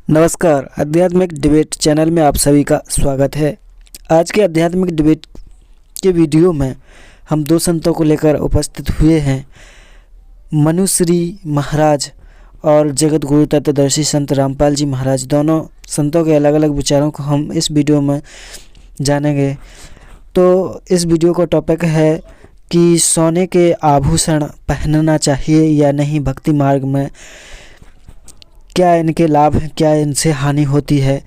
नमस्कार, आध्यात्मिक debate channel में आप सभी का स्वागत है। आज के आध्यात्मिक डिबेट के वीडियो में हम दो संतों को लेकर उपस्थित हुए हैं, मनुश्री महाराज और जगत गुरु तत्वदर्शी संत रामपाल जी महाराज। दोनों संतों के अलग अलग विचारों को हम इस वीडियो में जानेंगे। तो इस वीडियो का टॉपिक है कि सोने के आभूषण पहनना चाहिए या नहीं भक्ति मार्ग में, क्या इनके लाभ हैं, क्या इनसे हानि होती है।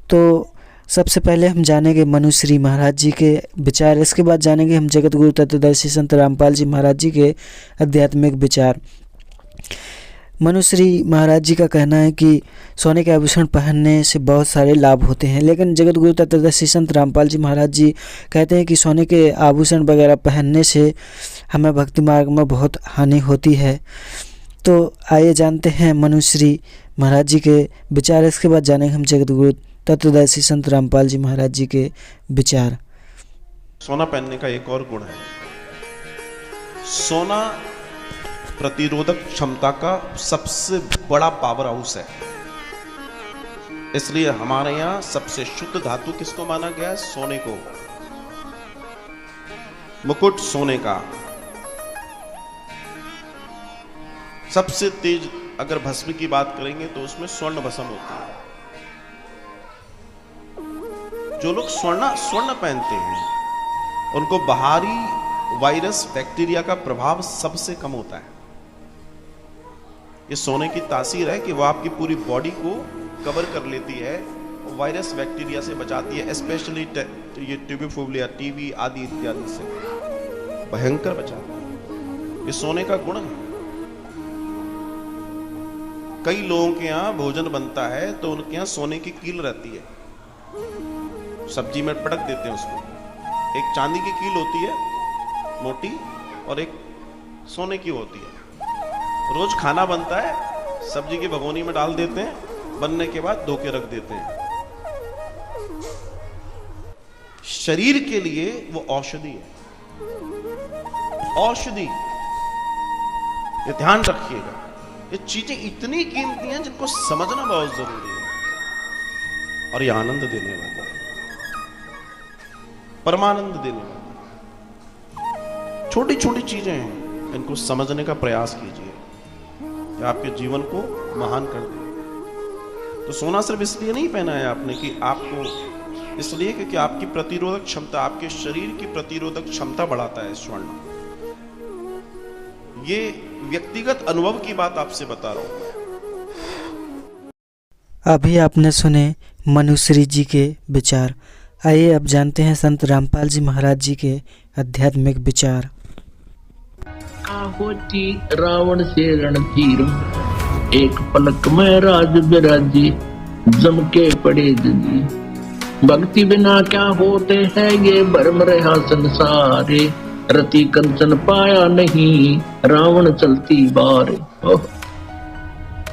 तो सबसे पहले हम जानेंगे मनुश्री महाराज जी के विचार, इसके बाद जानेंगे हम जगत गुरु तत्वदर्शी संत रामपाल जी महाराज जी के आध्यात्मिक विचार। मनुश्री महाराज जी का कहना है कि सोने के आभूषण पहनने से बहुत सारे लाभ होते हैं, लेकिन जगत गुरु तत्वदर्शी संत रामपाल जी महाराज जी कहते हैं कि सोने के आभूषण वगैरह पहनने से हमें भक्ति मार्ग में बहुत हानि होती है। तो आइए जानते हैं मनुश्री महाराज जी के विचार, इसके बाद जानेंगे हम जगत गुरु तत्वदर्शी संत रामपाल जी महाराज जी के विचार। सोना पहनने का एक और गुण है, सोना प्रतिरोधक क्षमता का सबसे बड़ा पावर हाउस है। इसलिए हमारे यहां सबसे शुद्ध धातु किसको माना गया है? सोने को। मुकुट सोने का। सबसे तेज अगर भस्म की बात करेंगे तो उसमें स्वर्ण भस्म होता है। जो लोग स्वर्ण पहनते हैं उनको बाहरी वायरस बैक्टीरिया का प्रभाव सबसे कम होता है। ये सोने की तासीर है कि वो आपकी पूरी बॉडी को कवर कर लेती है, वायरस बैक्टीरिया से बचाती है, स्पेशली ये ट्यूबिफोबिया, टीबी आदि इत्यादि से भयंकर बचाती है। ये सोने का गुण है। कई लोगों के यहाँ भोजन बनता है तो उनके यहाँ सोने की कील रहती है, सब्जी में पटक देते हैं उसको। एक चांदी की कील होती है मोटी और एक सोने की होती है। रोज खाना बनता है, सब्जी की भगोनी में डाल देते हैं, बनने के बाद धो के रख देते हैं। शरीर के लिए वो औषधि है, औषधि। ये ध्यान रखिएगा, ये चीजें इतनी कीमती हैं जिनको समझना बहुत जरूरी है। और ये आनंद देने वाली है, परमानंद देने वाली छोटी छोटी चीजें हैं, इनको समझने का प्रयास कीजिए, ये आपके जीवन को महान कर दे। तो सोना सिर्फ इसलिए नहीं पहना है आपने कि आपको, इसलिए क्योंकि आपकी प्रतिरोधक क्षमता, आपके शरीर की प्रतिरोधक क्षमता बढ़ाता है स्वर्ण। ये व्यक्तिगत अनुभव की बात आपसे बता रहा हूं। अभी आपने सुने मनुश्री जी के विचार। आइए अब जानते हैं संत रामपाल जी महाराज जी के आध्यात्मिक विचार। होती रावण से रणधीर, एक पलक में राज बिराजी, जम के पड़े जी। भक्ति बिना क्या होते हैं ये भरम रहा संसारे, रति कंचन पाया नहीं रावण चलती बार।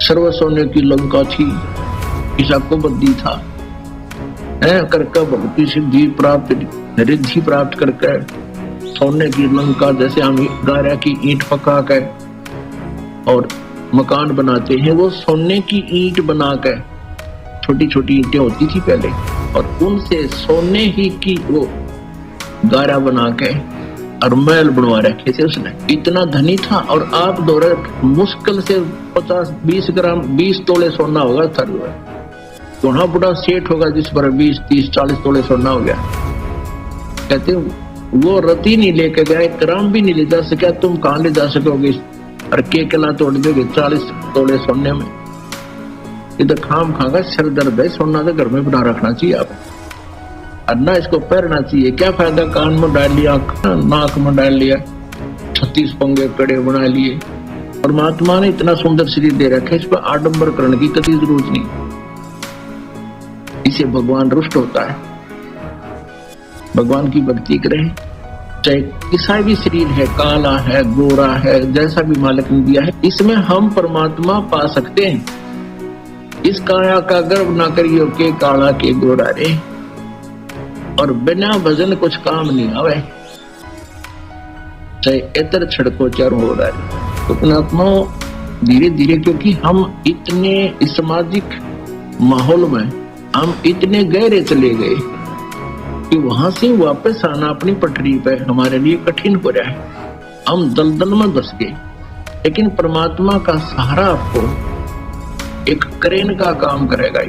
सर्व सोने की लंका थी, ईसा को बद्दी था, करके भक्ति सिद्धि प्राप्त रिद्धि प्राप्त करके सोने की लंका, जैसे हम गारा की ईंट पका कर और मकान बनाते हैं, वो सोने की ईंट बना कर, छोटी छोटी ईंटें होती थी पहले, और उनसे सोने ही की वो गारा बना के और महल बनवा रखे थे उसने। इतना धनी था। और आप दौरे मुश्किल से 50-20 ग्राम 20 तोले सोना होगा था। थोड़ा बड़ा सेठ होगा जिस पर 20-30-40 तोले सोना हो गया। कहते वो रति नहीं लेके गया, 1 ग्राम भी नहीं ले जा सका, तुम कहां ले जा सकोगे? और केकला तोड़ दोगे 40 तोले सोने में। इधर खाम खागा सिर दर्द है, सोना तो घर में बना रखना चाहिए आप, और ना इसको पहनना चाहिए। क्या फायदा, कान में डाल लिया, नाक में डाल लिया, 36 पंगे कड़े बना लिए। परमात्मा ने इतना सुंदर शरीर दे रखा है, इस पर आडंबर करने की कभी जरूरत नहीं। इसे भगवान रुष्ट होता है। भगवान की भक्ति करें, चाहे किसा भी शरीर है, काला है, गोरा है, जैसा भी मालिक ने दिया है, इसमें हम परमात्मा पा सकते हैं। इस काया का गर्व ना करियो के काला के गोरा रे, और बिना भजन कुछ काम नहीं आवे, चाहे इतर छिड़को चार हो रहा है। तो पुणात्मा धीरे धीरे, क्योंकि हम इतने सामाजिक माहौल में हम इतने गहरे चले गए कि वहां से वापस आना अपनी पटरी पे हमारे लिए कठिन हो रहा है। हम दलदल में बस गए, लेकिन परमात्मा का सहारा आपको एक क्रेन का काम करेगा।